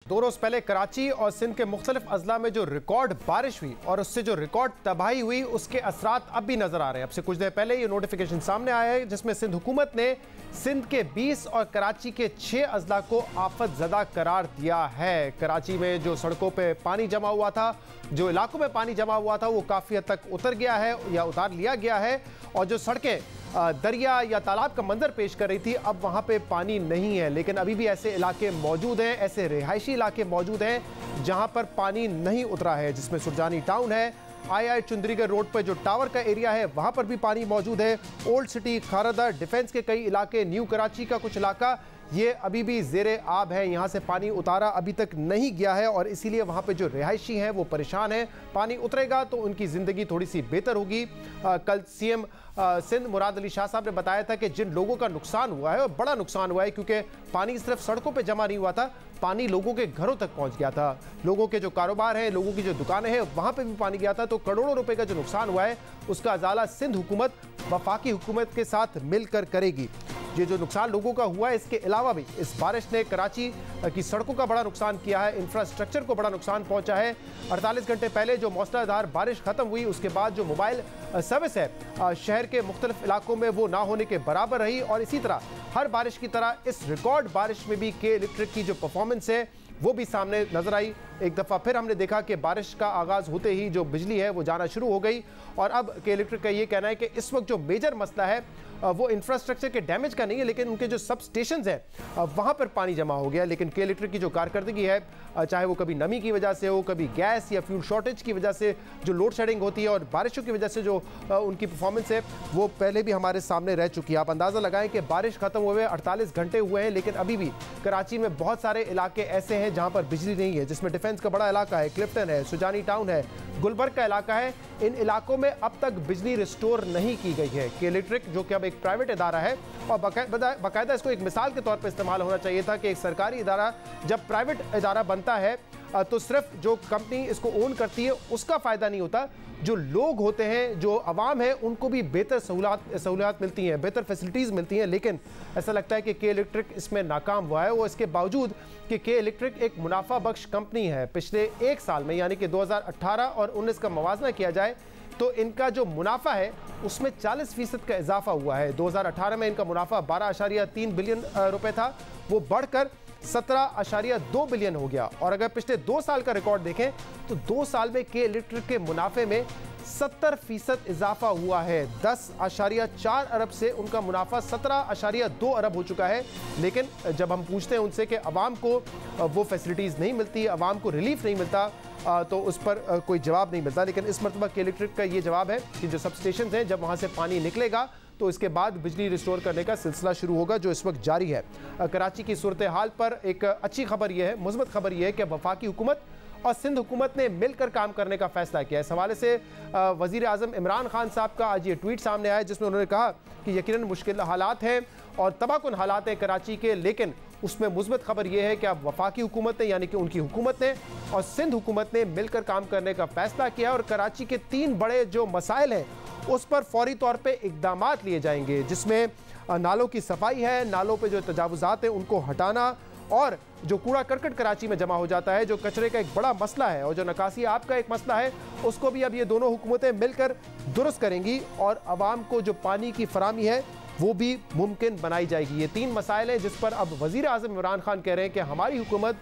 2 रोज पहले कराची और सिंध के मुख्तलिफ अजला में जो रिकॉर्ड बारिश हुई और उससे जो रिकॉर्ड तबाही हुई उसके असरात अब भी नजर आ रहे हैं। अब से कुछ देर पहले ये नोटिफिकेशन सामने आया है जिसमें सिंध हुकूमत ने सिंध के 20 और कराची के 6 अजला को आफत ज़दा करार दिया है। कराची में जो सड़कों पे पानी जमा हुआ था, जो इलाकों में पानी जमा हुआ था, वो काफ़ी हद तक उतर गया है या उतार लिया गया है और जो सड़कें दरिया या तालाब का मंजर पेश कर रही थी, अब वहाँ पे पानी नहीं है। लेकिन अभी भी ऐसे इलाके मौजूद हैं, ऐसे रिहायशी इलाके मौजूद हैं जहाँ पर पानी नहीं उतरा है, जिसमें सुरजानी टाउन है, आई चुंदरीगढ़ रोड पर जो टावर का एरिया है वहाँ पर भी पानी मौजूद है, ओल्ड सिटी, खारदा, डिफेंस के कई इलाके, न्यू कराची का कुछ इलाका, ये अभी भी ज़ेरे आब है। यहाँ से पानी उतारा अभी तक नहीं गया है और इसीलिए वहाँ पे जो रिहायशी हैं वो परेशान हैं। पानी उतरेगा तो उनकी ज़िंदगी थोड़ी सी बेहतर होगी। कल सीएम सिंध मुराद अली शाह साहब ने बताया था कि जिन लोगों का नुकसान हुआ है और बड़ा नुकसान हुआ है, क्योंकि पानी सिर्फ सड़कों पे जमा नहीं हुआ था, पानी लोगों के घरों तक पहुंच गया था। लोगों के जो कारोबार हैं, लोगों की जो दुकानें हैं, वहाँ पे भी पानी गया था। तो करोड़ों रुपए का जो नुकसान हुआ है उसका अजाला सिंध हुकूमत वफाकी हुकूमत के साथ मिलकर करेगी। ये जो नुकसान लोगों का हुआ है, इसके अलावा भी इस बारिश ने कराची की सड़कों का बड़ा नुकसान किया है, इंफ्रास्ट्रक्चर को बड़ा नुकसान पहुंचा है। 48 घंटे पहले जो मौसलाधार बारिश खत्म हुई उसके बाद जो मोबाइल सर्विस है शहर के मुख्तलिफ इलाकों में वो ना होने के बराबर रही और इसी तरह हर बारिश की तरह इस रिकॉर्ड बारिश में भी के इलेक्ट्रिक की जो परफॉर्मेंस है वो भी सामने नजर आई। एक दफ़ा फिर हमने देखा कि बारिश का आगाज़ होते ही जो बिजली है वो जाना शुरू हो गई और अब के इलेक्ट्रिक का ये कहना है कि इस वक्त जो मेजर मसला है वो इंफ्रास्ट्रक्चर के डैमेज का नहीं है, लेकिन उनके जो सब स्टेशंस हैं वहाँ पर पानी जमा हो गया। लेकिन के इलेक्ट्रिक की जो कारकर्दगी है, चाहे वो कभी नमी की वजह से हो, कभी गैस या फ्यूल शॉर्टेज की वजह से जो लोड शेडिंग होती है और बारिशों की वजह से जो उनकी परफॉर्मेंस है वो पहले भी हमारे सामने रह चुकी है। आप अंदाज़ा लगाएं कि बारिश खत्म हुए 48 घंटे हुए हैं, लेकिन अभी भी कराची में बहुत सारे इलाके ऐसे हैं जहाँ पर बिजली नहीं है, जिसमें डिफेंस का बड़ा इलाका है, क्लिफ्टन है, सुजानी टाउन है, गुलबर्ग का इलाका है। इन इलाकों में अब तक बिजली रिस्टोर नहीं की गई है। के इलेक्ट्रिक जो कि अब एक प्राइवेट इदारा है और बाकायदा इसको एक मिसाल के तौर पर इस्तेमाल होना चाहिए था कि एक सरकारी इदारा जब प्राइवेट इदारा बनता है तो सिर्फ जो कंपनी इसको ओन करती है उसका फ़ायदा नहीं होता, जो लोग होते हैं, जो अवाम है, उनको भी बेहतर सहूलियात मिलती हैं, बेहतर फैसिलिटीज़ मिलती हैं। लेकिन ऐसा लगता है कि के इलेक्ट्रिक इसमें नाकाम हुआ है। वो इसके बावजूद कि के इलेक्ट्रिक एक मुनाफा बख्श कंपनी है, पिछले एक साल में यानी कि 2018 और 19 का मवाजना किया जाए तो इनका जो मुनाफा है उसमें 40% का इजाफा हुआ है। 2018 में इनका मुनाफा 12.3 बिलियन रुपए था, वो बढ़कर 17.2 बिलियन हो गया। और अगर पिछले 2 साल का रिकॉर्ड देखें तो 2 साल में के इलेक्ट्रिक के मुनाफे में 70% इजाफा हुआ है। 10.4 अरब से उनका मुनाफा 17.2 अरब हो चुका है। लेकिन जब हम पूछते हैं उनसे कि अवाम को वो फैसिलिटीज़ नहीं मिलती, अवाम को रिलीफ नहीं मिलता, तो उस पर कोई जवाब नहीं मिलता। लेकिन इस मरतबा के इलेक्ट्रिक का ये जवाब है कि जो सब स्टेशन हैं, जब वहाँ से पानी निकलेगा तो इसके बाद बिजली रिस्टोर करने का सिलसिला शुरू होगा, जो इस वक्त जारी है। कराची की सूरत हाल पर एक अच्छी खबर यह है, मुस्बत खबर यह है कि वफाकी हुकूमत और सिंध हुकूमत ने मिलकर काम करने का फैसला किया। इस हवाले से वज़ीर आज़म इमरान खान साहब का आज ये ट्वीट सामने आया जिसमें उन्होंने कहा कि यकीनन मुश्किल हालात हैं और तबाहकुन हालात हैं कराची के, लेकिन उसमें मुस्बत खबर यह है कि अब वफाकी हुकूमत ने यानी कि उनकी हुकूमत ने और सिंध हुकूमत ने मिलकर काम करने का फैसला किया और कराची के 3 बड़े जो मसाइल हैं उस पर फौरी तौर पे इक़दामात लिए जाएंगे, जिसमें नालों की सफाई है, नालों पे जो तजावुज़ात हैं उनको हटाना और जो कूड़ा करकट कराची में जमा हो जाता है, जो कचरे का एक बड़ा मसला है और जो नकासी आब का एक मसला है, उसको भी अब ये दोनों हुकूमतें मिलकर दुरुस्त करेंगी और आवाम को जो पानी की फराहमी है वो भी मुमकिन बनाई जाएगी। ये 3 मसाइल हैं जिस पर अब वज़ीर आज़म इमरान खान कह रहे हैं कि हमारी हुकूमत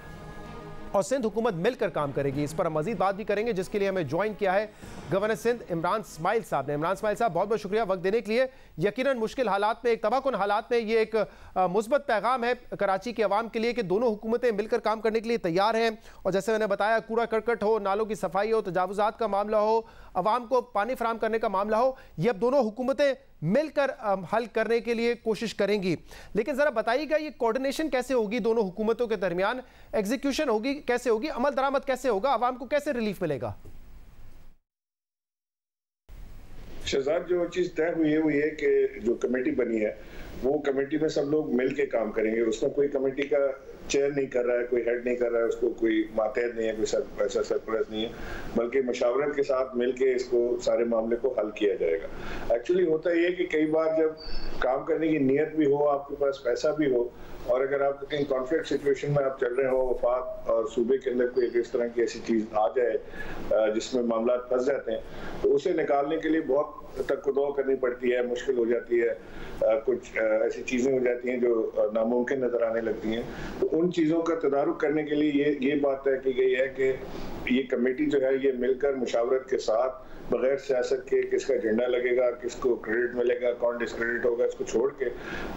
और सिंध हुकूमत मिलकर काम करेगी। इस पर हम मज़ीद बात भी करेंगे, जिसके लिए हमें ज्वाइन किया है गवर्नर सिंध इमरान इस्माइल साहब ने। इमरान इस्माइल साहब, बहुत बहुत शुक्रिया वक्त देने के लिए। यकीनन मुश्किल हालात में, एक तबाहकुन हालात में, ये एक मुस्बत पैगाम है कराची के अवाम के लिए कि दोनों हुकूमतें मिलकर काम करने के लिए तैयार हैं। और जैसे मैंने बताया, कूड़ा करकट हो, नालों की सफाई हो, तजावुज़ात का मामला हो, अवाम को पानी फराहम करने का मामला हो, ये अब दोनों हुकूमतें मिलकर हल करने के लिए कोशिश करेंगी। लेकिन ज़रा बताइएगा, ये कोऑर्डिनेशन कैसे होगी दोनों हुकूमतों के दरमियान, एग्जीक्यूशन होगी कैसे होगी, अमल दरामद कैसे होगा, आवाम को कैसे रिलीफ मिलेगा? शहजाद, जो चीज तय हुई है वो ये कि जो कमेटी बनी है वो कमेटी में सब लोग मिल के काम करेंगे, उसमें कोई कमेटी का चेयर नहीं कर रहा है, कोई हेड नहीं कर रहा है, उसको कोई मातहत नहीं है, कोई ऐसा सरपरस्त नहीं है, बल्कि मशावरत के साथ मिलके इसको सारे मामले को हल किया जाएगा। एक्चुअली होता ये है कि कई बार जब काम करने की नीयत भी हो, आपके पास पैसा भी हो, और अगर आप कहीं कॉन्फ्लिक्ट सिचुएशन में आप चल रहे हो, वफाक और सूबे के अंदर कोई इस तरह की ऐसी चीज आ जाए जिसमें मामला फंस जाते हैं, तो उसे निकालने के लिए बहुत तकदो करनी पड़ती है, मुश्किल हो जाती है, कुछ ऐसी चीजें हो जाती हैं जो नामुमकिन नजर आने लगती हैं। तो उन चीजों का तदारुक करने के लिए ये बात तय की गई है कि ये कमेटी जो है ये मिलकर मुशावरत के साथ बगैर सियासत के किसका झंडा लगेगा, किसको क्रेडिट मिलेगा, कौन डिस्क्रेडिट होगा, इसको छोड़ के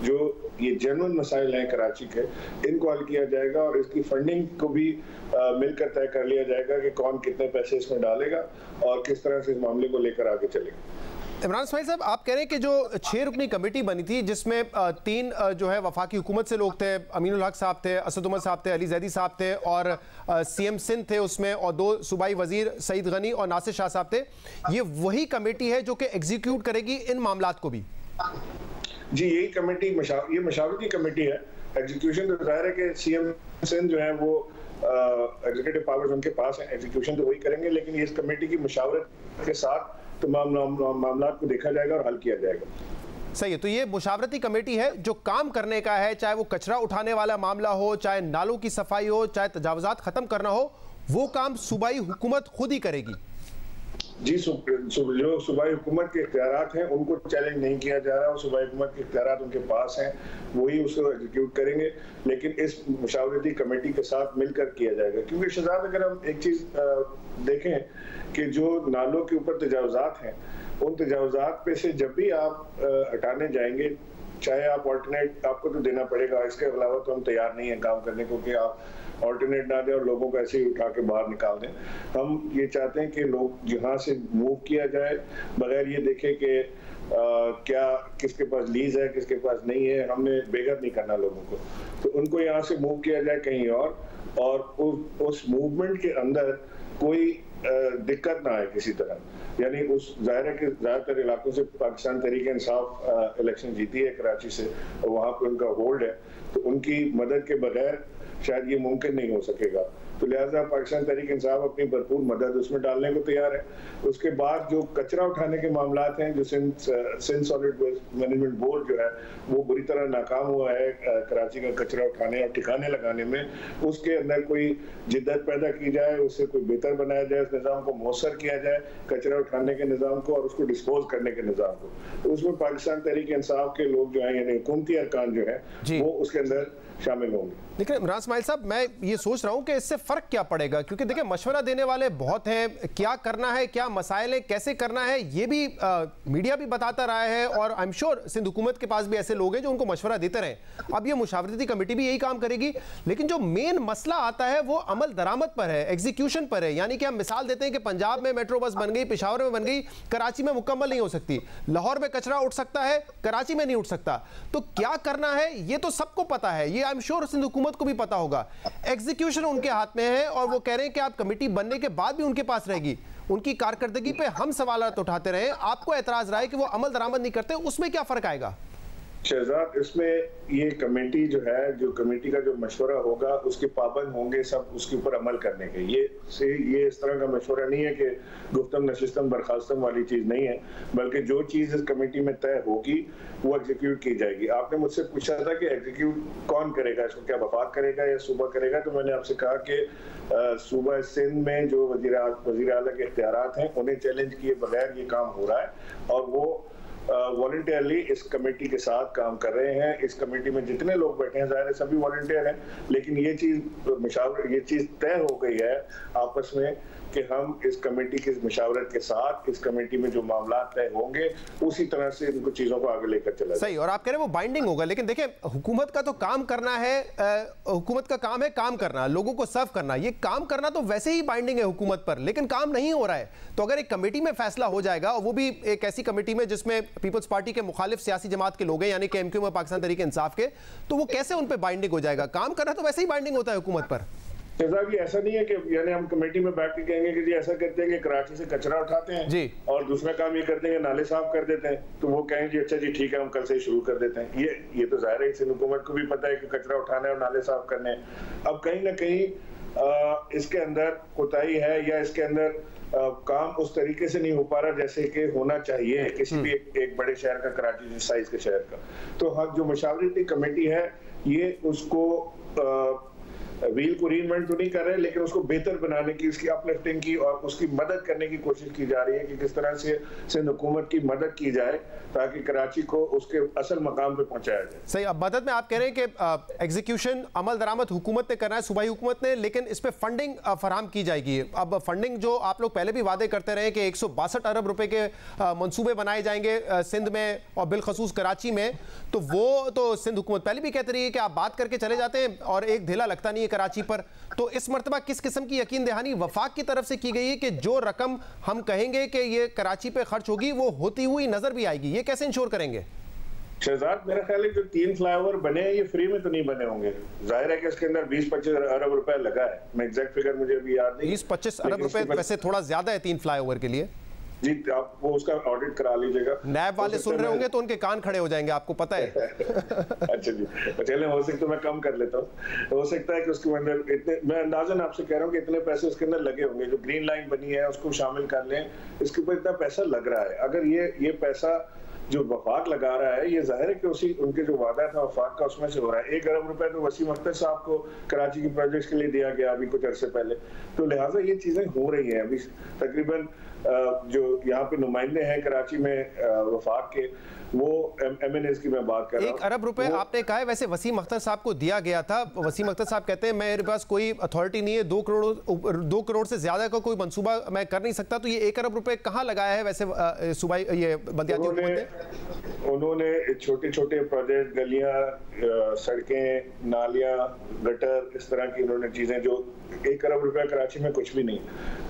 जो ये जेन्युइन मसाइल हैं कराची के, इनको हल किया जाएगा और इसकी फंडिंग को भी मिलकर तय कर लिया जाएगा कि कौन कितने पैसे इसमें डालेगा और किस तरह से इस मामले को लेकर आगे चलेगा। इमरान इस्माइल साहब, आप कह रहे हैं कि जो 6 रुकनी कमेटी बनी थी जिसमें 3 जो है वफाकी हुकूमत से लोग थे, अमीनुल हक साहब थे, असद उमर साहब थे, अली जैदी साहब थे और सीएम सिंध थे उसमें, और 2 सूबाई वजीर सईद गनी और नासिर शाह साहब थे, ये वही कमेटी है जो कि एग्जीक्यूट करेगी इन मामलात को भी? जी, यही कमेटी ये मशावरती कमेटी है। एग्जीक्यूशन तो जाहिर है कि सीएम सिंध जो है वो एग्जीक्यूटिव पावर्स उनके पास है, एग्जीक्यूशन तो वही करेंगे, लेकिन इस कमेटी की मशावरत के साथ तमाम मामला को देखा जाएगा और हल किया जाएगा। सही है, तो ये मुशावरती कमेटी है जो काम करने का है, चाहे वो कचरा उठाने वाला मामला हो, चाहे नालों की सफाई हो, चाहे तजावुजात खत्म करना हो, वो काम सूबाई हुकूमत खुद ही करेगी। जी, जो सूबाई हुकूमत के इख्तियारात हैं उनको चैलेंज नहीं किया जा रहा, सूबाई हुकूमत के इख्तियारात उनके पास हैं, वही उसको एग्जीक्यूट करेंगे, लेकिन इस मुशावरती कमेटी के साथ मिलकर किया जाएगा। क्योंकि शहजाद, अगर हम एक चीज देखें कि जो नालों के ऊपर तजावुजात हैं, उन तजावुजात पे से जब भी आप हटाने जाएंगे, चाहे आप ऑल्टरनेट आपको तो देना पड़ेगा, इसके अलावा तो हम तैयार नहीं है काम करने को कि आप ऑल्टरनेट ना दें और लोगों को ऐसे ही उठा के बाहर निकाल दें। हम ये चाहते हैं कि लोग यहाँ से मूव किया जाए बगैर ये देखे कि क्या किसके पास लीज है, किसके पास नहीं है। हमने बेघर नहीं करना लोगों को, तो उनको यहाँ से मूव किया जाए कहीं और उस मूवमेंट के अंदर कोई दिक्कत ना आए किसी तरह। यानी उस जाहिर है कि ज़्यादातर इलाकों से पाकिस्तान तहरीक इंसाफ इलेक्शन जीती है कराची से, और वहाँ पे उनका होल्ड है, तो उनकी मदद के बगैर शायद ये मुमकिन नहीं हो सकेगा। तो लिहाजा पाकिस्तान तहरीक इंसाफ अपनी भरपूर मदद उसमें डालने को तैयार है। उसके बाद जो कचरा उठाने के मामलात हैं, जो Sindh solid waste management board जो है वो बुरी तरह नाकाम हुआ है कराची का कचरा उठाने और ठिकाने लगाने में, उसके अंदर कोई जिद्दत पैदा की जाए, उससे कोई बेहतर बनाया जाए, उस निज़ाम को मौसर किया जाए, कचरा उठाने के निज़ाम को और उसको डिस्पोज करने के निज़ाम को। तो उसमें पाकिस्तान तहरीक इंसाफ के लोग जो हैं, यानी हुकूमती अरकान जो है वो उसके अंदर शामिल होंगे। लेकिन इमरान इस्माइल साहब, मैं ये सोच रहा हूं कि इससे फर्क क्या पड़ेगा, क्योंकि देखिए मशवरा देने वाले बहुत हैं, क्या करना है, क्या मसाइल है, कैसे करना है, ये भी मीडिया भी बताता रहा है, और आई एम श्योर सिंध हुकूमत के पास भी ऐसे लोग हैं जो उनको मशवरा देते रहे। अब ये मुशावरती कमेटी भी यही काम करेगी, लेकिन जो मेन मसला आता है वो अमल दरामद पर है, एग्जीक्यूशन पर है। यानी कि हम मिसाल देते हैं कि पंजाब में मेट्रो बस बन गई, पेशावर में बन गई, कराची में मुकम्मल नहीं हो सकती, लाहौर में कचरा उठ सकता है, कराची में नहीं उठ सकता। तो क्या करना है ये तो सबको पता है, ये आई एम श्योर सिंध हुकूमत को भी पता होगा। एग्जीक्यूशन उनके हाथ में है, और वो कह रहे हैं कि आप कमेटी बनने के बाद भी उनके पास रहेगी। उनकी कारकर्दगी पे हम सवाल उठाते रहे, आपको एतराज रहा है कि वो अमल दरामद नहीं करते, उसमें क्या फर्क आएगा? शहजाद, इसमें ये कमेटी जो है, जो कमेटी का जो मशवरा होगा उसके पाबंद होंगे सब उसके ऊपर अमल करने के। ये इस तरह का मशवरा नहीं है कि गुफ्तम नशिस्तम बर्खास्तम वाली चीज़ नहीं है, बल्कि जो चीज़ इस कमेटी में तय होगी वो एग्जीक्यूट की जाएगी। आपने मुझसे पूछा था कि एग्जीक्यूट कौन करेगा, इसको क्या वफाक करेगा या सूबा करेगा, तो मैंने आपसे कहा कि सूबा सिंध में जो वज़ीर आला के इख्तियारात हैं उन्हें चैलेंज किए बगैर ये काम हो रहा है, और वो वॉलंटियरली इस कमेटी के साथ काम कर रहे हैं। इस कमेटी में जितने लोग बैठे हैं ज़ाहिर है सभी वॉलंटियर हैं, लेकिन ये चीज़ तय हो गई है आपस में कि हम इस कमेटी की मशावरत के साथ इस कमेटी में जो मामला तय होंगे उसी तरह से इनको चीज़ों को आगे लेकर चला सही। और आप कह रहे हैं वो बाइंडिंग होगा, लेकिन देखिए हुकूमत का तो काम करना है, हुकूमत का काम है काम करना, लोगों को सर्व करना। ये काम करना तो वैसे ही बाइंडिंग है हुकूमत पर, लेकिन काम नहीं हो रहा है। तो अगर एक कमेटी में फैसला हो जाएगा, और वो भी एक ऐसी कमेटी में जिसमें पीपल्स पार्टी के मुखालिफ सियासी जमात के लोग हैं, यानी कि एमक्यू में पाकिस्तान तहरीक इंसाफ के, तो वो कैसे उन पर बाइंडिंग हो जाएगा? काम करना तो वैसे ही बाइंडिंग होता है हुकूमत पर। शहजाद, ये ऐसा नहीं है कि यानी हम कमेटी में बैठ के कहेंगे कि जी ऐसा करते हैं कि कराची से कचरा उठाते हैं जी, और दूसरा काम ये करते हैं कि नाले साफ कर देते हैं, तो वो कहेंगे जी अच्छा जी ठीक है हम कल से ही शुरू कर देते हैं। ये तो जाहिर है सिंध हुकूमत को भी पता है कि कचरा उठाना है और नाले साफ करने हैं। अब कहीं ना कहीं इसके अंदर कोताही है या इसके अंदर काम उस तरीके से नहीं हो पा रहा जैसे कि होना चाहिए किसी भी एक बड़े शहर का, कराची जिस साइज के शहर का। तो हम जो मशावरती कमेटी है ये उसको व्हील को रीइन्वेंट तो नहीं कर रहे, लेकिन उसको बेहतर बनाने की, उसकी अपलिफ्टिंग की और उसकी मदद करने की कोशिश की जा रही है कि किस तरह से सिंध हुकूमत की मदद की जाए ताकि कराची को उसके असल मकाम पे पहुंचाया जाए। सही। अब मदद में आप कह रहे हैं कि एग्जीक्यूशन अमल दरामद हुकूमत ने करना है, सूबाई हुकूमत ने, लेकिन इस पे फंडिंग फराहम की जाएगी। अब फंडिंग जो आप लोग पहले भी वादे करते रहे कि 162 अरब रुपए के मंसूबे बनाए जाएंगे सिंध में और बिलखसूस कराची में, तो वो तो सिंध हुकूमत पहले भी कहती रही है कि आप बात करके चले जाते हैं और एक ढेला लगता नहीं है कराची पर। तो इस मर्तबा किस किस्म की यकीन दहानी वफाक की तरफ से की गई है कि जो रकम हम कहेंगे कि ये कराची पे खर्च होगी वो होती हुई नजर भी आएगी? ये कैसे इंश्योर करेंगे? शहजाद, मेरा ख्याल है जो 3 फ्लाईओवर बने हैं ये फ्री में तो नहीं बने होंगे। जाहिर है कि इसके अंदर 20-25 अरब रुपए लगा है। मैं एग्जैक्ट फिगर मुझे अभी याद नहीं। 20-25 अरब रुपए वैसे थोड़ा ज्यादा है 3 फ्लाईओवर के लिए जी। आप वो उसका ऑडिट करा लीजिएगा। नैब वाले सुन रहे होंगे तो उनके कान खड़े हो जाएंगे, आपको पता है। अच्छा जी, चलिए हो सकता है मैं कम कर लेता हूँ। हो सकता है कि उसके अंदर इतने, मैं अंदाजन आपसे कह रहा हूँ कि इतने पैसे उसके अंदर लगे होंगे। जो ग्रीन लाइन बनी है उसको शामिल कर लें, इसके ऊपर इतना पैसा लग रहा है। अगर ये पैसा जो वफाक लगा रहा है ये जाहिर है कि उसी उनके जो वादा था वफाक का उसमें से हो रहा है। 1 अरब रुपए तो वसीम अख्तर साहब को कराची के प्रोजेक्ट्स के लिए दिया गया अभी कुछ अरसे पहले। तो लिहाजा ये चीजें हो रही हैं। अभी तकरीबन जो यहाँ पे नुमाइंदे हैं कराची में वफाक के, वो MNAs की मैं बात कर रहा हूँ। 1 अरब रुपए आपने कहा है, वैसे वसीम अख्तर साहब को दिया गया था। वसीम अख्तर साहब कहते हैं मेरे पास कोई अथॉरिटी नहीं है, 2 करोड़ से ज्यादा का कोई मंसूबा मैं कर नहीं सकता। तो ये 1 अरब रुपए कहाँ लगाया है वैसे सूबाई ये बल्दियाती हुकूमत ने? उन्होंने छोटे छोटे प्रोजेक्ट, गलियां, सड़कें, नालियां, गटर, इस तरह की उन्होंने चीजें, जो 1 अरब रुपया कराची में कुछ भी नहीं।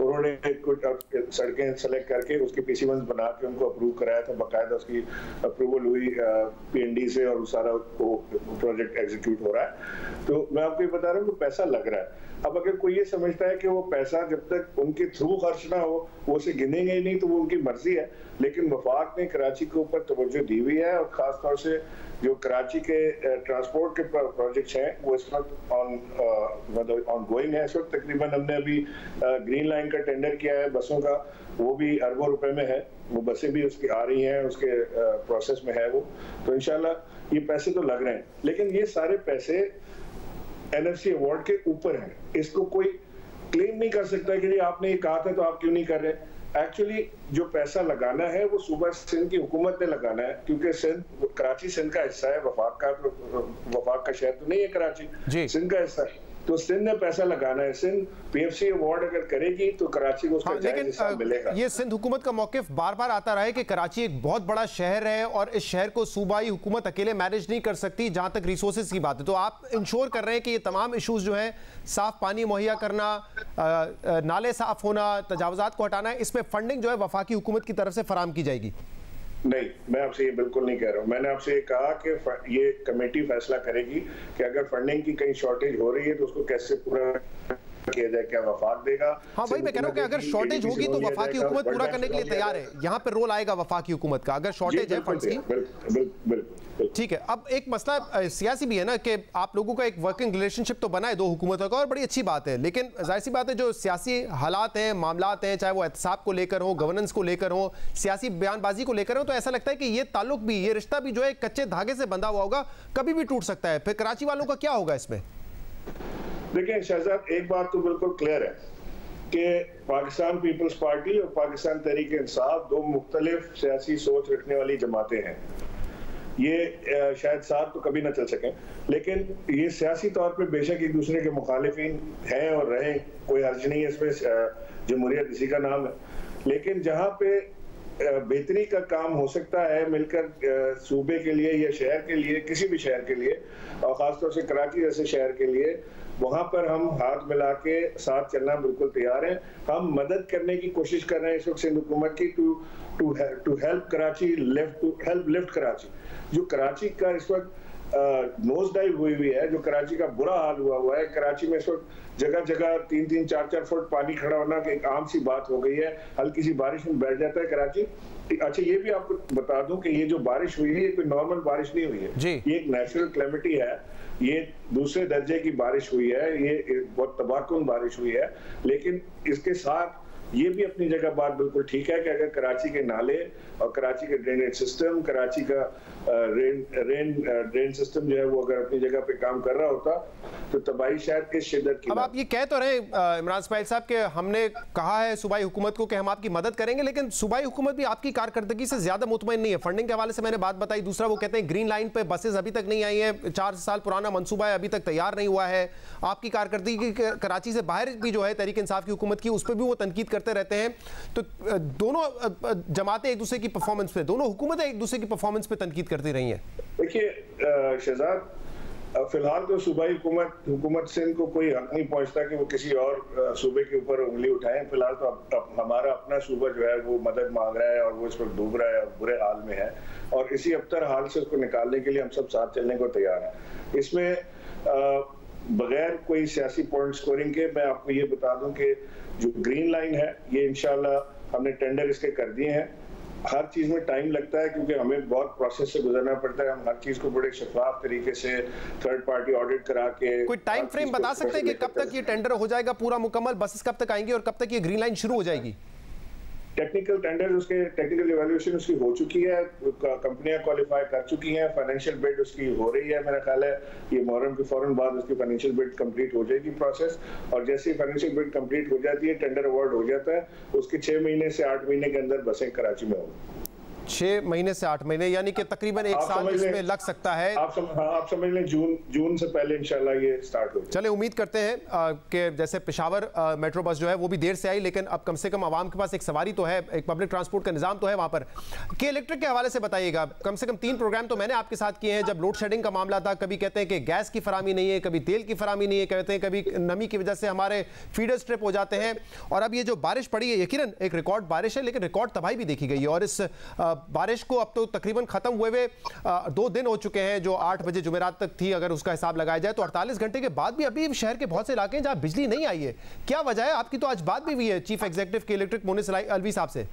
उन्होंने कुछ सड़कें सेलेक्ट करके उसके PC1 बना के उनको अप्रूव कराया था, बाकायदा उसकी अप्रूवल हुई PND से और सारा प्रोजेक्ट एग्जीक्यूट हो रहा है। तो मैं आपको ये बता रहा हूँ कि पैसा लग रहा है। अब अगर कोई ये समझता है कि वो पैसा जब तक उनके थ्रू खर्च ना हो वो उसे गिनेंगे ही नहीं, तो वो उनकी मर्जी है। लेकिन वफाक ने कराची के ऊपर तवज्जो दी हुई है और खास तौर से जो कराची के ट्रांसपोर्ट के प्रोजेक्ट्स हैं वो इस वक्त ऑन गोइंग है। इस वक्त तकरीबन हमने अभी ग्रीन लाइन का टेंडर किया है बसों का, वो भी अरबों रुपए में है। वो बसें भी उसकी आ रही हैं, उसके प्रोसेस में है वो। तो इंशाल्लाह ये पैसे तो लग रहे हैं, लेकिन ये सारे पैसे NFC अवार्ड के ऊपर हैं। इसको कोई क्लेम नहीं कर सकता कि आपने ये कहा था तो आप क्यों नहीं कर रहे। एक्चुअली जो पैसा लगाना है वो सूबा सिंध की हुकूमत ने लगाना है, क्योंकि कराची सिंध का हिस्सा है। वफाक का शहर तो नहीं है कराची, सिंध का हिस्सा है। तो सिंध ने पैसा लगाना है। सिंध PFC अवार्ड अगर करेगी तो कराची को उसका जायज़ हिस्सा मिलेगा। ये सिंध हुकूमत का मौक़िफ़ बार बार आता रहा है कि कराची एक बहुत बड़ा शहर है और इस शहर को सूबाई हुकूमत अकेले मैनेज नहीं कर सकती जहां तक रिसोर्सेज की बात है। तो आप इंश्योर कर रहे हैं कि ये तमाम इशूज़ जो हैं, साफ पानी मुहैया करना, नाले साफ होना, तजावुज़ात को हटाना, इसमें फंडिंग जो है वफाकी हुकूमत की तरफ से फराहम की जाएगी? नहीं, मैं आपसे ये बिल्कुल नहीं कह रहा हूँ। मैंने आपसे ये कहा कि ये कमेटी फैसला करेगी कि अगर फंडिंग की कहीं शॉर्टेज हो रही है तो उसको कैसे पूरा किया जाए, क्या वफाक देगा। हाँ भाई, मैं कह रहा हूँ कि अगर शॉर्टेज होगी तो वफाकी हुकूमत पूरा करने के लिए तैयार है। यहाँ पे रोल आएगा वफाकी हुकूमत का अगर शॉर्टेज है फंड्स की। ठीक है। अब एक मसला सियासी भी है ना कि आप लोगों का एक वर्किंग रिलेशनशिप तो बना है दो हुकूमतों का और बड़ी अच्छी बात है, लेकिन जाहिर सी बात है जो सियासी हालात हैं, मामलात हैं, चाहे वो एहतसाब को लेकर हो, गवर्नेंस को लेकर हो, सियासी बयानबाजी को लेकर हो, तो ऐसा लगता है कि ये ताल्लुक भी, ये रिश्ता भी जो है कच्चे धागे से बंधा हुआ होगा, कभी भी टूट सकता है। फिर कराची वालों का क्या होगा इसमें? देखिए शहजाद, एक बात तो बिल्कुल क्लियर है कि पाकिस्तान पीपल्स पार्टी और पाकिस्तान तहरीक इंसाफ दो मुख्तलिफ सियासी सोच रखने वाली जमातें हैं। ये शायद साथ तो कभी ना चल सकें, लेकिन ये सियासी तौर पे बेशक एक दूसरे के मुखालिफिन हैं और रहें, कोई हर्ज नहीं है इसमें, जमहूरियत इसी का नाम है। लेकिन जहाँ पे बेहतरी का काम हो सकता है मिलकर सूबे के लिए या शहर के लिए, किसी भी शहर के लिए, और ख़ासतौर से कराची जैसे शहर के लिए, वहाँ पर हम हाथ मिला के साथ चलना बिल्कुल तैयार हैं। हम मदद करने की कोशिश कर रहे हैं इस वक्त सिंध हुकूमत की to help Karachi, lift Karachi. जो कराची का इस वक्त नोज डाइव हुई है, जो कराची का बुरा हाल हुआ है। कराची में इस वक्त जगह जगह 3-3, 4-4 फुट पानी खड़ा होना एक आम सी बात हो गई है। हल्की सी बारिश में बैठ जाता है कराची। अच्छा, ये भी आपको बता दूं कि ये जो बारिश हुई है ये कोई नॉर्मल बारिश नहीं हुई है, ये एक नेचुरल क्लेमिटी है। ये दूसरे दर्जे की बारिश हुई है, ये बहुत तबाहकुन बारिश हुई है। लेकिन इसके साथ ये भी अपनी जगह बात बिल्कुल ठीक है कि अगर कराची के नाले और कराची के ड्रेनेज सिस्टम, कराची का ड्रेन सिस्टम जो है वो अगर अपनी जगह पे काम कर रहा होता तो तबाही शायद इस शिद्दत की। अब आप ये कह तो रहे इमरान इस्माइल साहब कि हमने कहा है सूबाई हुकूमत को कि हम आपकी मदद करेंगे, लेकिन सूबाई हुकूमत भी आपकी कारकर्दगी से ज्यादा मुतमईन नहीं है। फंडिंग के हवाले से मैंने बात बताई। दूसरा, वो कहते हैं ग्रीन लाइन पे बसेस अभी तक नहीं आई है, 4 साल पुराना मनसूबा है, अभी तक तैयार नहीं हुआ है। आपकी कारकर्दगी कराची से बाहर भी जो है तहरीक इंसाफ की हुकूमत की, उस पर भी वो तनकीद करते रहते हैं। तो दोनों जमातें एक दूसरे की परफॉर्मेंस पे, दोनों हुकूमतें एक दूसरे की परफॉर्मेंस पे तनकीद करती रही हैं। देखिए शहजाद, फिलहाल तो सूबाई हुकूमत सिंध को कोई हक नहीं पहुंचता कि वो किसी और सूबे के ऊपर उंगली उठाएं। फिलहाल तो हमारा अपना सूबा जो है वो मदद मांग रहा है और वो इस वक्त डूब रहा है और बुरे हाल में है, और इसी अबतर हाल से उसको निकालने के लिए हम सब साथ चलने को तैयार हैं। इसमें बगैर कोई सियासी पॉइंट स्कोरिंग के मैं आपको ये बता दूं कि जो ग्रीन लाइन है ये इंशाल्लाह हमने टेंडर इसके कर दिए हैं। हर चीज में टाइम लगता है क्योंकि हमें बहुत प्रोसेस से गुजरना पड़ता है। हम हर चीज को बड़े शफाफ तरीके से थर्ड पार्टी ऑडिट करा के। कोई टाइम फ्रेम बता सकते हैं कि कब तक ये टेंडर हो जाएगा पूरा मुकम्मल, बसेस कब तक आएंगी और कब तक ये ग्रीन लाइन शुरू हो जाएगी? टेक्निकल टेंडर, उसके टेक्निकल इवैल्यूएशन उसकी हो चुकी है, कंपनियां क्वालिफाई कर चुकी हैं, फाइनेंशियल बिड उसकी हो रही है। मेरा ख्याल है ये मुहर्रम के फौरन बाद उसकी फाइनेंशियल बिड कंप्लीट हो जाएगी प्रोसेस, और जैसे ही फाइनेंशियल बिड कंप्लीट हो जाती है, टेंडर अवार्ड हो जाता है, उसके 6 महीने से 8 महीने के अंदर बसें कराची में होंगी। 6 महीने से 8 महीने, यानी कि तकरीबन 1 साल इसमें लग सकता है। आप समझ लें जून से पहले इंशाल्लाह ये स्टार्ट हो। चले, उम्मीद करते हैं कि जैसे पेशावर मेट्रो बस जो है वो भी देर से आई, लेकिन अब कम से कम आवाम के पास एक सवारी तो है, एक पब्लिक ट्रांसपोर्ट का निजाम तो है वहाँ पर। के इलेक्ट्रिक के हवाले से बताइएगा, कम से कम 3 प्रोग्राम तो मैंने आपके साथ किए हैं जब लोड शेडिंग का मामला था। कभी कहते हैं कि गैस की फरामी नहीं है, कभी तेल की फरामी नहीं है, कहते हैं कभी नमी की वजह से हमारे फीडर्स ट्रिप हो जाते हैं, और अब ये जो बारिश पड़ी है यकीनन एक रिकॉर्ड बारिश है, लेकिन रिकॉर्ड तबाही भी देखी गई है। और इस बारिश को अब तो तकरीबन खत्म हुए 2 दिन हो चुके हैं, जो 8 बजे जुमेरात तक थी, अगर उसका हिसाब लगाया जाए तो 48 घंटे के बाद भी अभी शहर के बहुत से इलाके हैं जहां बिजली नहीं आई है। क्या वजह है? आपकी तो आज बात भी हुई है चीफ एग्जीक्यूटिव के इलेक्ट्रिक मोनिस अलवी साहब से।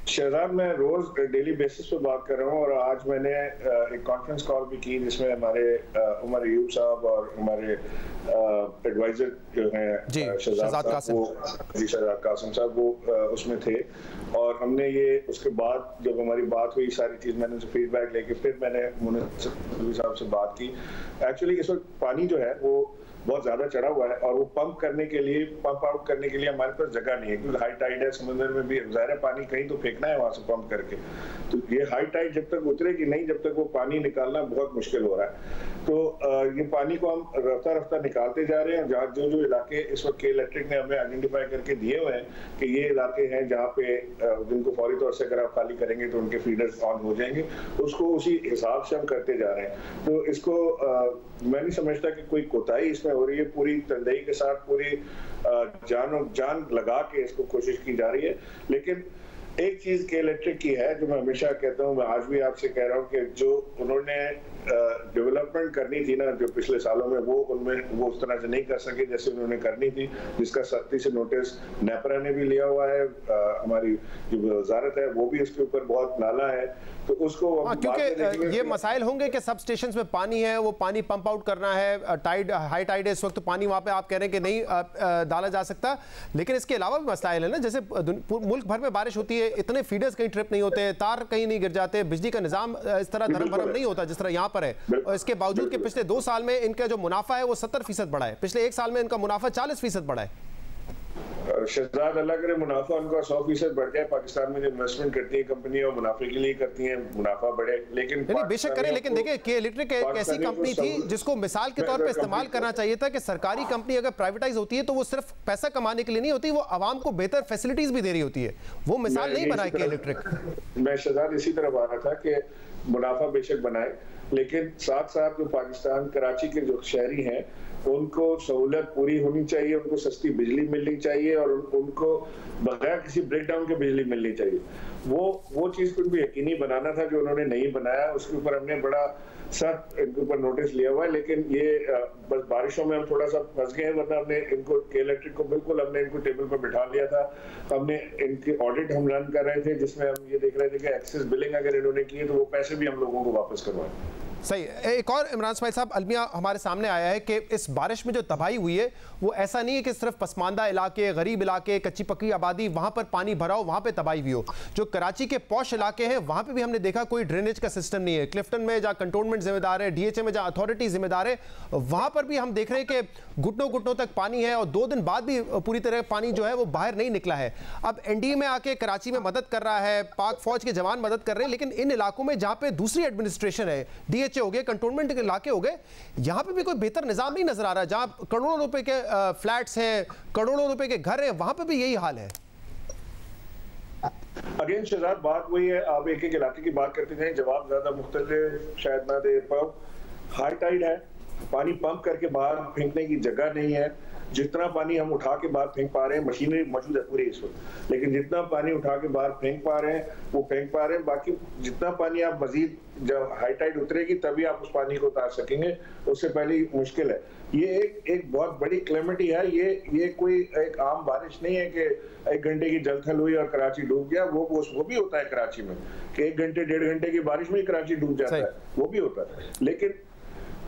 शहजाद, मैं रोज डेली बेसिस पे बात कर रहा हूँ, और आज मैंने एक कॉन्फ्रेंस कॉल भी की जिसमें हमारे उमर अयूब साहब और हमारे एडवाइजर जो हैं शहजाद कासिम साहब वो उसमें थे, और हमने ये उसके बाद जब हमारी बात हुई सारी चीज मैंने उनसे फीडबैक लेके फिर मैंने मुनिस अलवी साहब से बात की। एक्चुअली इस वक्त पानी जो है वो बहुत ज्यादा चढ़ा हुआ है, और वो पंप आउट करने के लिए हमारे पास जगह नहीं है, क्योंकि हाई टाइड है, समुद्र में भी ज़ाहिर है पानी कहीं तो फेंकना है वहां से पंप करके। तो ये हाई टाइड जब तक उतरेगी नहीं, जब तक वो पानी निकालना बहुत मुश्किल हो रहा है। तो ये पानी को हम रफ्ता रफ्ता निकालते जा रहे हैं। जहाँ जो इलाके इस वक्त के इलेक्ट्रिक ने हमें आइडेंटिफाई करके दिए हुए हैं कि ये इलाके हैं जहाँ पे जिनको फौरी तौर से अगर आप खाली करेंगे तो उनके फीडर्स ऑन हो जाएंगे, उसको उसी हिसाब से हम करते जा रहे हैं। तो इसको मैं नहीं समझता कि कोई कोताही इसमें हो रही है। पूरी तंदही के साथ पूरी जान लगा के इसको कोशिश की जा रही है। लेकिन एक चीज के इलेक्ट्रिक की है जो मैं हमेशा कहता हूँ, मैं आज भी आपसे कह रहा हूँ कि जो उन्होंने डेवलपमेंट करनी थी ना जो पिछले सालों में, वो उस तरह से नहीं कर सके जैसे उन्होंने करनी थी, जिसका सख्ती से नोटिस नेपरा ने भी लिया हुआ है। हमारी जो वजारत है वो भी इसके ऊपर बहुत नाला है, तो उसको क्योंकि ये मसाइल होंगे कि सब स्टेशन में पानी है, वो पानी पंप आउट करना है, हाई टाइड है इस वक्त, पानी वहाँ पे आप कह रहे हैं कि नहीं डाला जा सकता। लेकिन इसके अलावा भी मसाइल है ना, जैसे मुल्क भर में बारिश होती है, इतने फीडर्स कहीं ट्रिप नहीं होते, तार कहीं नहीं गिर जाते, बिजली का निजाम इस तरह धर्म भरम नहीं होता जिस तरह यहाँ पर है। और इसके बावजूद कि पिछले 2 साल में इनका जो मुनाफा है वो 70% बढ़ा है, पिछले 1 साल में इनका मुनाफा 40% बढ़ा है। शहजाद, अल्लाह करे मुनाफा उनका 100% बढ़ जाए। पाकिस्तान में जो इन्वेस्टमेंट करती है कंपनियां मुनाफे के लिए करती हैं, मुनाफा बढ़े, लेकिन बेशक करें, लेकिन देखिए के इलेक्ट्रिक एक ऐसी कंपनी थी जिसको मिसाल के तौर पे इस्तेमाल करना चाहिए था कि सरकारी कंपनी अगर प्राइवेटाइज होती है तो वो सिर्फ पैसा कमाने के लिए नहीं होती, वो आवाम को बेहतर फैसिलिटीज भी दे रही होती है। वो मिसाल नहीं बनाई के इलेक्ट्रिक। मैं शहजाद इसी तरफ आ रहा था कि मुनाफा बेशक बनाए, लेकिन साथ साथ जो पाकिस्तान कराची के जो शहरी हैं उनको सहूलियत पूरी होनी चाहिए, उनको सस्ती बिजली मिलनी चाहिए और उनको बगैर किसी ब्रेकडाउन के बिजली मिलनी चाहिए। वो चीज़ को उनको यकीनी बनाना था जो उन्होंने नहीं बनाया। उसके ऊपर हमने बड़ा सख्त इनके ऊपर नोटिस लिया हुआ है, लेकिन ये बस बारिशों में हम थोड़ा सा फंस गए हैं, वरना हमने इनको इलेक्ट्रिक को बिल्कुल हमने इनको टेबल पर बिठा लिया था। हमने इनकी ऑडिट हम रन कर रहे थे जिसमें हम ये देख रहे थे कि एक्सेस बिलिंग अगर इन्होंने की है तो वो पैसे भी हम लोगों को वापस करवाएं। सही। एक और इमरान इस्माइल साहब, अलमिया हमारे सामने आया है कि इस बारिश में जो तबाही हुई है वो ऐसा नहीं है कि सिर्फ पसमानदा इलाके, गरीब इलाके, कच्ची पक्की आबादी वहां पर पानी भरा हो, वहां पे तबाही हुई हो। जो कराची के पॉश इलाके हैं वहां पे भी हमने देखा कोई ड्रेनेज का सिस्टम नहीं है। क्लिफ्टन में जहाँ कंटोनमेंट जिम्मेदार है, डीएचए में जहाँ अथॉरिटी जिम्मेदार है, वहां पर भी हम देख रहे हैं कि घुटनों घुटनों तक पानी है और 2 दिन बाद भी पूरी तरह पानी जो है वो बाहर नहीं निकला है। अब एनडीए में आके कराची में मदद कर रहा है, पाक फौज के जवान मदद कर रहे हैं, लेकिन इन इलाकों में जहाँ पे दूसरी एडमिनिस्ट्रेशन है, डीएचए हो गए, कंटोनमेंट के इलाके हो गए, यहां पे भी कोई बेहतर निजाम नहीं नजर आ रहा। जहां करोड़ों रुपए के फ्लैट्स हैं, करोड़ों रुपए के घर हैं, वहां पे भी यही हाल है। अगेन शहजाद, बात वही है, आप एक एक इलाके की बात करते हैं, जवाब ज्यादा मुख्तलिफ शायद ना दे पाओ। हाई टाइड है, पानी पंप करके बाहर फेंकने की जगह नहीं है। जितना पानी हम उठा के बाहर फेंक पा रहे हैं, मशीनरी मौजूद है पूरी इस वक्त, लेकिन जितना पानी उठा के बाहर फेंक पा रहे हैं वो फेंक पा रहे हैं। बाकी जितना पानी आप मजीद जब हाई टाइड उतरेगी तभी आप उस पानी को उतार सकेंगे, उससे पहले मुश्किल है। ये एक बहुत बड़ी क्लेमिटी है। ये कोई एक आम बारिश नहीं है कि 1 घंटे की जलथल हुई और कराची डूब गया। वो भी होता है कराची में कि 1 घंटे 1.5 घंटे की बारिश में ही कराची डूब जाता है, वो भी होता है। लेकिन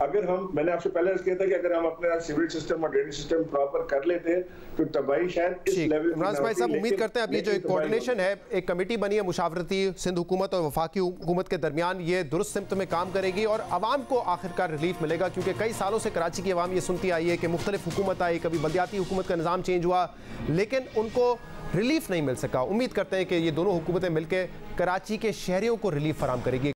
अगर मैंने आपसे पहले किया था कि अगर हम अपना सिविल सिस्टम और ड्रेनेज सिस्टम प्रॉपर कर लेते तो तबाही शायद इस लेवल इमरान भाई साहब, उम्मीद करते हैं अब ये जो एक कोऑर्डिनेशन है, एक कमेटी बनी है मुशावरती सिंध हुकूमत और वफाकी हुकूमत के दरमियान, ये दुरुस्त सिमत में काम करेगी और आवाम को आखिरकार रिलीफ मिलेगा। क्योंकि कई सालों से कराची की आवाम ये सुनती आई है कि मुख्तलिफ हुकूमत आई, कभी बल्दियाती हुकूमत का निज़ाम चेंज हुआ, लेकिन उनको रिलीफ नहीं मिल सका। उम्मीद करते हैं कि ये दोनों हुकूमतें मिलकर कराची के शहरियों को रिलीफ फराम करेगी।